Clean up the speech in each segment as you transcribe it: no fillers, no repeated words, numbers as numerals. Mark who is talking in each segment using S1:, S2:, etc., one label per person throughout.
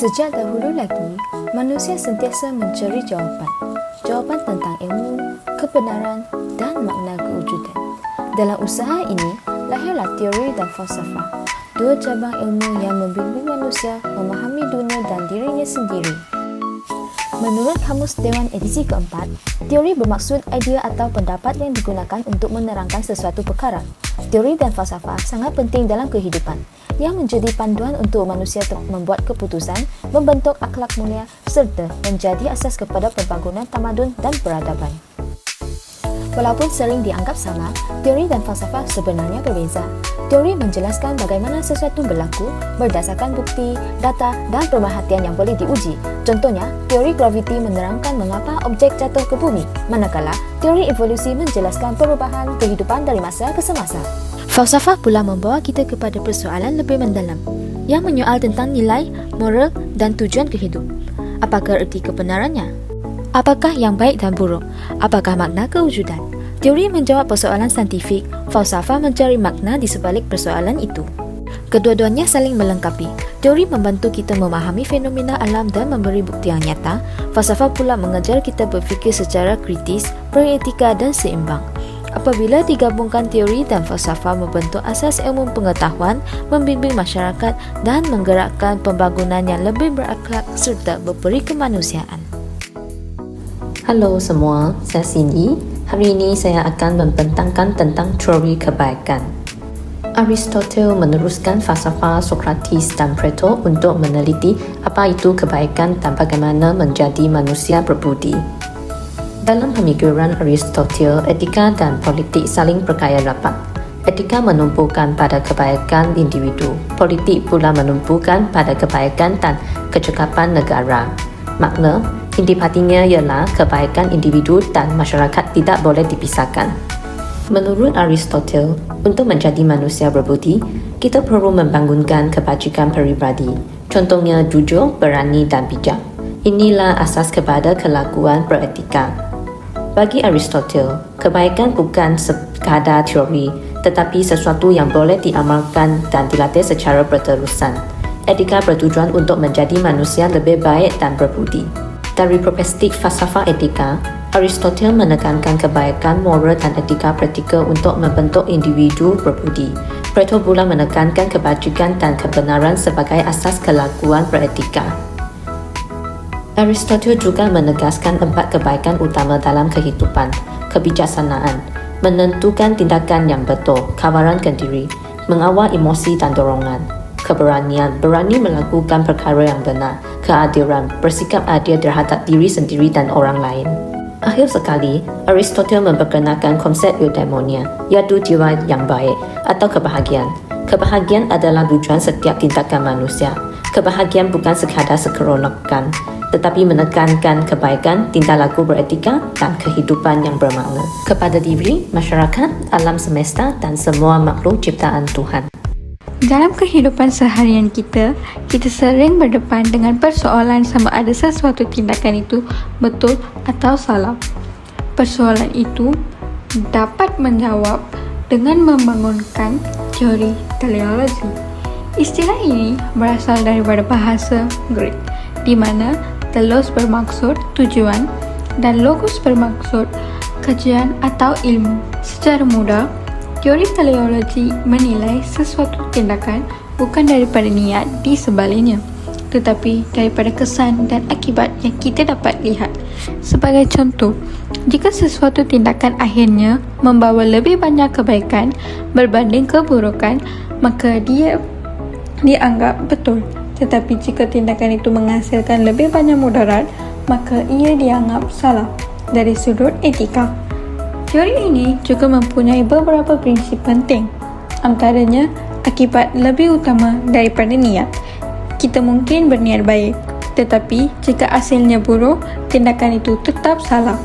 S1: Sejak dahulu lagi, manusia sentiasa mencari jawapan. Jawapan tentang ilmu, kebenaran dan makna kewujudan. Dalam usaha ini, lahirlah teori dan falsafah, dua cabang ilmu yang membimbing manusia memahami dunia dan dirinya sendiri. Menurut Kamus Dewan edisi keempat, teori bermaksud idea atau pendapat yang digunakan untuk menerangkan sesuatu perkara. Teori dan falsafah sangat penting dalam kehidupan, yang menjadi panduan untuk manusia membuat keputusan, membentuk akhlak mulia serta menjadi asas kepada pembangunan tamadun dan peradaban. Walaupun sering dianggap sama, teori dan falsafah sebenarnya berbeza. Teori menjelaskan bagaimana sesuatu berlaku berdasarkan bukti, data dan pemerhatian yang boleh diuji. Contohnya, teori graviti menerangkan mengapa objek jatuh ke bumi, manakala teori evolusi menjelaskan perubahan kehidupan dari masa ke semasa. Falsafah pula membawa kita kepada persoalan lebih mendalam, yang menyoal tentang nilai, moral dan tujuan kehidup. Apakah erti kebenarannya? Apakah yang baik dan buruk? Apakah makna kewujudan? Teori menjawab persoalan saintifik, falsafah mencari makna di sebalik persoalan itu. Kedua-duanya saling melengkapi. Teori membantu kita memahami fenomena alam dan memberi bukti yang nyata. Falsafah pula mengajar kita berfikir secara kritis, beretika dan seimbang. Apabila digabungkan, teori dan falsafah membentuk asas ilmu pengetahuan, membimbing masyarakat dan menggerakkan pembangunan yang lebih berakhlak serta berperi kemanusiaan.
S2: Halo semua, saya Cindy. Hari ini saya akan membentangkan tentang teori kebaikan. Aristotle meneruskan falsafah Sokrates dan Plato untuk meneliti apa itu kebaikan dan bagaimana menjadi manusia berbudi. Dalam pemikiran Aristotle, etika dan politik saling berkait rapat. Etika menumpukan pada kebaikan individu, politik pula menumpukan pada kebaikan dan kecekapan negara. Makna intipatinya ialah kebaikan individu dan masyarakat tidak boleh dipisahkan. Menurut Aristotle, untuk menjadi manusia berbudi, kita perlu membangunkan kebajikan peribadi. Contohnya jujur, berani dan bijak. Inilah asas kepada kelakuan beretika. Bagi Aristotle, kebaikan bukan sekadar teori, tetapi sesuatu yang boleh diamalkan dan dilatih secara berterusan. Etika bertujuan untuk menjadi manusia lebih baik dan berbudi. Dari perspektif falsafah etika, Aristotle menekankan kebaikan moral dan etika praktikal untuk membentuk individu berbudi. Plato pula menekankan kebajikan dan kebenaran sebagai asas kelakuan beretika. Aristotle juga menegaskan 4 kebaikan utama dalam kehidupan: kebijaksanaan, menentukan tindakan yang betul, kawalan ke diri, mengawal emosi dan dorongan, keberanian, berani melakukan perkara yang benar, keadilan, bersikap adil terhadap diri sendiri dan orang lain. Akhir sekali, Aristotle memperkenalkan konsep eudaimonia, iaitu jiwa yang baik atau kebahagiaan. Kebahagiaan adalah tujuan setiap tindakan manusia. Kebahagiaan bukan sekadar sekeronokan, tetapi menekankan kebaikan, tingkah laku beretika dan kehidupan yang bermakna kepada diri, masyarakat, alam semesta dan semua makhluk ciptaan Tuhan.
S3: Dalam kehidupan seharian kita sering berdepan dengan persoalan sama ada sesuatu tindakan itu betul atau salah. Persoalan itu dapat menjawab dengan membangunkan teori teleologi. Istilah ini berasal daripada bahasa Greek, di mana telos bermaksud tujuan dan logos bermaksud kajian atau ilmu. Secara mudah, teori teleologi menilai sesuatu tindakan bukan daripada niat di sebaliknya, tetapi daripada kesan dan akibat yang kita dapat lihat. Sebagai contoh, jika sesuatu tindakan akhirnya membawa lebih banyak kebaikan berbanding keburukan, maka dia dianggap betul. Tetapi jika tindakan itu menghasilkan lebih banyak mudarat, maka ia dianggap salah dari sudut etika. Teori ini juga mempunyai beberapa prinsip penting. Antaranya, akibat lebih utama daripada niat. Kita mungkin berniat baik, tetapi jika hasilnya buruk, tindakan itu tetap salah.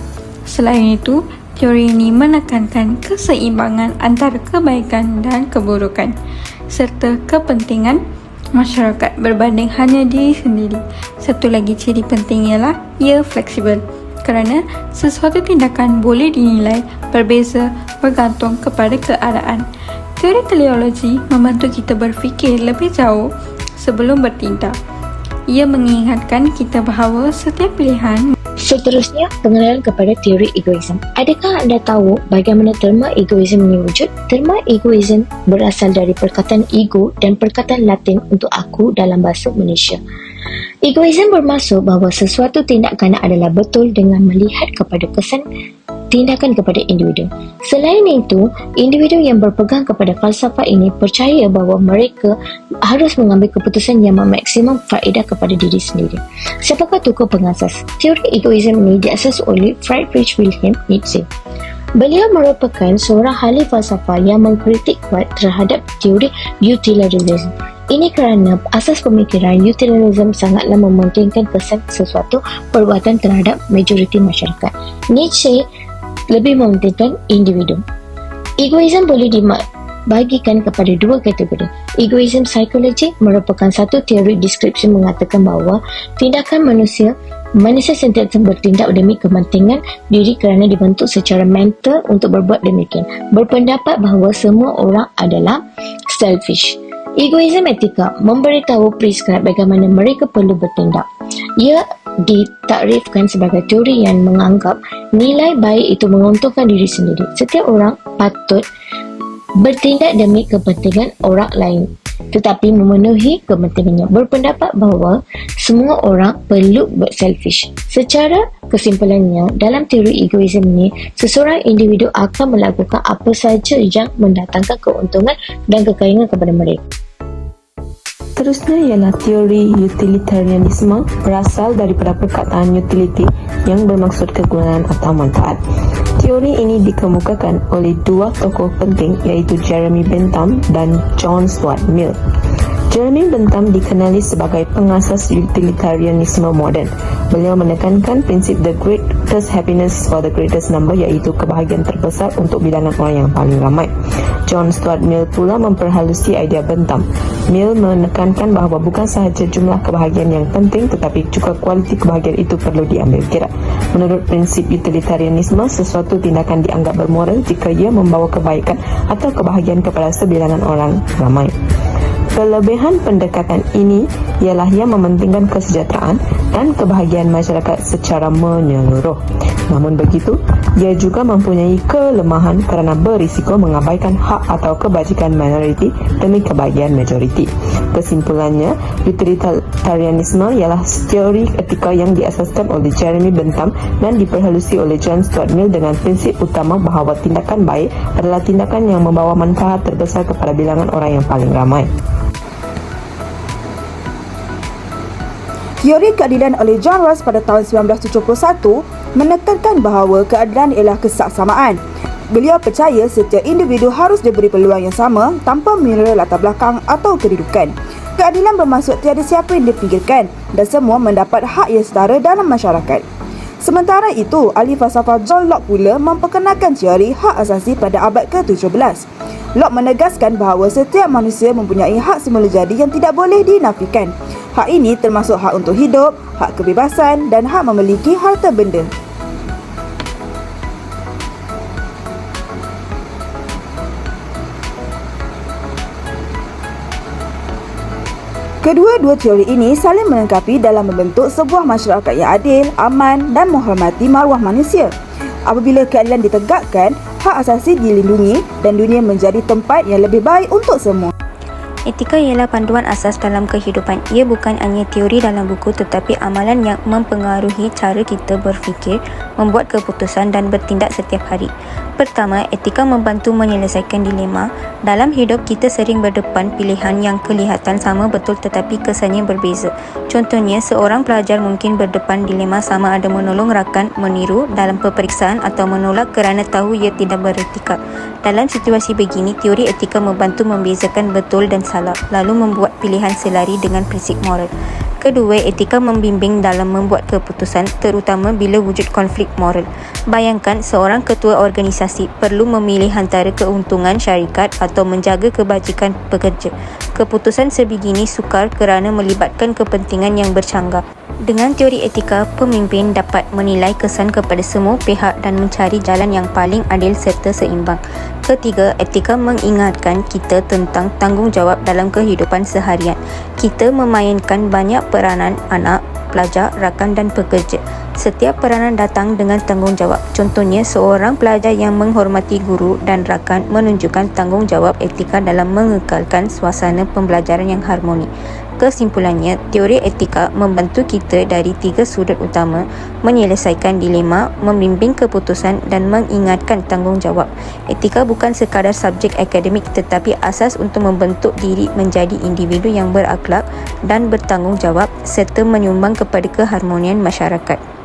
S3: Selain itu, teori ini menekankan keseimbangan antara kebaikan dan keburukan, serta kepentingan masyarakat berbanding hanya diri sendiri. Satu lagi ciri penting ialah ia fleksibel, kerana sesuatu tindakan boleh dinilai berbeza bergantung kepada keadaan. Teori teleologi membantu kita berfikir lebih jauh sebelum bertindak. Ia mengingatkan kita bahawa setiap pilihan.
S4: Seterusnya, pengenalan kepada teori egoisme. Adakah anda tahu bagaimana terma egoisme ini wujud? Terma egoisme berasal dari perkataan ego dan perkataan Latin untuk aku dalam bahasa Malaysia. Egoisme bermaksud bahawa sesuatu tindakan adalah betul dengan melihat kepada kesan tindakan kepada individu. Selain itu, individu yang berpegang kepada falsafah ini percaya bahawa mereka harus mengambil keputusan yang memaksimum faedah kepada diri sendiri. Siapakah tokoh pengasas? Teori egoisme ini diasas oleh Friedrich Wilhelm Nietzsche. Beliau merupakan seorang ahli falsafah yang mengkritik kuat terhadap teori utilitarianisme. Ini kerana asas pemikiran utilitarianisme sangatlah mementingkan kesan sesuatu perbuatan terhadap majoriti masyarakat. Nietzsche lebih mementingkan individu. Egoisme boleh dibagikan kepada dua kategori. Egoisme psikologi merupakan satu teori deskripsi mengatakan bahawa tindakan manusia sentiasa bertindak demi kepentingan diri kerana dibentuk secara mental untuk berbuat demikian. Berpendapat bahawa semua orang adalah selfish. Egoisme etika memberitahu preskrip bagaimana mereka perlu bertindak. Ia ditakrifkan sebagai teori yang menganggap nilai baik itu menguntungkan diri sendiri. Setiap orang patut bertindak demi kepentingan orang lain, tetapi memenuhi kepentingannya. Berpendapat bahawa semua orang perlu selfish. Secara kesimpulannya, dalam teori egoisme ini, seseorang individu akan melakukan apa sahaja yang mendatangkan keuntungan dan kekayaan kepada mereka.
S2: Seterusnya ialah teori utilitarianisme, berasal daripada perkataan utility yang bermaksud kegunaan atau manfaat. Teori ini dikemukakan oleh dua tokoh penting iaitu Jeremy Bentham dan John Stuart Mill. Jeremy Bentham dikenali sebagai pengasas utilitarianisme moden. Beliau menekankan prinsip the greatest happiness for the greatest number, iaitu kebahagiaan terbesar untuk bilangan orang yang paling ramai. John Stuart Mill pula memperhalusi idea Bentham. Mill menekankan bahawa bukan sahaja jumlah kebahagiaan yang penting, tetapi juga kualiti kebahagiaan itu perlu diambil kira. Menurut prinsip utilitarianisme, sesuatu tindakan dianggap bermoral jika ia membawa kebaikan atau kebahagiaan kepada sebilangan orang ramai. Kelebihan pendekatan ini ialah ia mementingkan kesejahteraan dan kebahagiaan masyarakat secara menyeluruh. Namun begitu, ia juga mempunyai kelemahan kerana berisiko mengabaikan hak atau kebajikan minoriti demi kebahagiaan majoriti. Kesimpulannya, utilitarianisme ialah teori etika yang diasaskan oleh Jeremy Bentham dan diperhalusi oleh John Stuart Mill dengan prinsip utama bahawa tindakan baik adalah tindakan yang membawa manfaat terbesar kepada bilangan orang yang paling ramai.
S5: Teori keadilan oleh John Rawls pada tahun 1971 menekankan bahawa keadilan ialah kesaksamaan. Beliau percaya setiap individu harus diberi peluang yang sama tanpa mengira latar belakang atau kedudukan. Keadilan bermaksud tiada siapa yang dipinggirkan dan semua mendapat hak yang setara dalam masyarakat. Sementara itu, ahli falsafah John Locke pula memperkenalkan teori hak asasi pada abad ke-17. Locke menegaskan bahawa setiap manusia mempunyai hak semula jadi yang tidak boleh dinafikan. Hak ini termasuk hak untuk hidup, hak kebebasan dan hak memiliki harta benda. Kedua-dua teori ini saling melengkapi dalam membentuk sebuah masyarakat yang adil, aman dan menghormati maruah manusia. Apabila keadilan ditegakkan, hak asasi dilindungi dan dunia menjadi tempat yang lebih baik untuk semua.
S6: Etika ialah panduan asas dalam kehidupan. Ia bukan hanya teori dalam buku tetapi amalan yang mempengaruhi cara kita berfikir, membuat keputusan dan bertindak setiap hari. Pertama, etika membantu menyelesaikan dilema. Dalam hidup, kita sering berdepan pilihan yang kelihatan sama betul tetapi kesannya berbeza. Contohnya, seorang pelajar mungkin berdepan dilema sama ada menolong rakan meniru dalam peperiksaan atau menolak kerana tahu ia tidak beretika. Dalam situasi begini, teori etika membantu membezakan betul dan salah, lalu membuat pilihan selari dengan prinsip moral. Kedua, etika membimbing dalam membuat keputusan, terutama bila wujud konflik moral. Bayangkan seorang ketua organisasi perlu memilih antara keuntungan syarikat atau menjaga kebajikan pekerja. Keputusan sebegini sukar kerana melibatkan kepentingan yang bercanggah. Dengan teori etika, pemimpin dapat menilai kesan kepada semua pihak dan mencari jalan yang paling adil serta seimbang. Ketiga, etika mengingatkan kita tentang tanggungjawab dalam kehidupan seharian. Kita memainkan banyak peranan anak, pelajar, rakan dan pekerja. Setiap peranan datang dengan tanggungjawab. Contohnya, seorang pelajar yang menghormati guru dan rakan menunjukkan tanggungjawab etika dalam mengekalkan suasana pembelajaran yang harmoni. Kesimpulannya, teori etika membantu kita dari 3 sudut utama: menyelesaikan dilema, membimbing keputusan dan mengingatkan tanggungjawab. Etika bukan sekadar subjek akademik tetapi asas untuk membentuk diri menjadi individu yang berakhlak dan bertanggungjawab serta menyumbang kepada keharmonian masyarakat.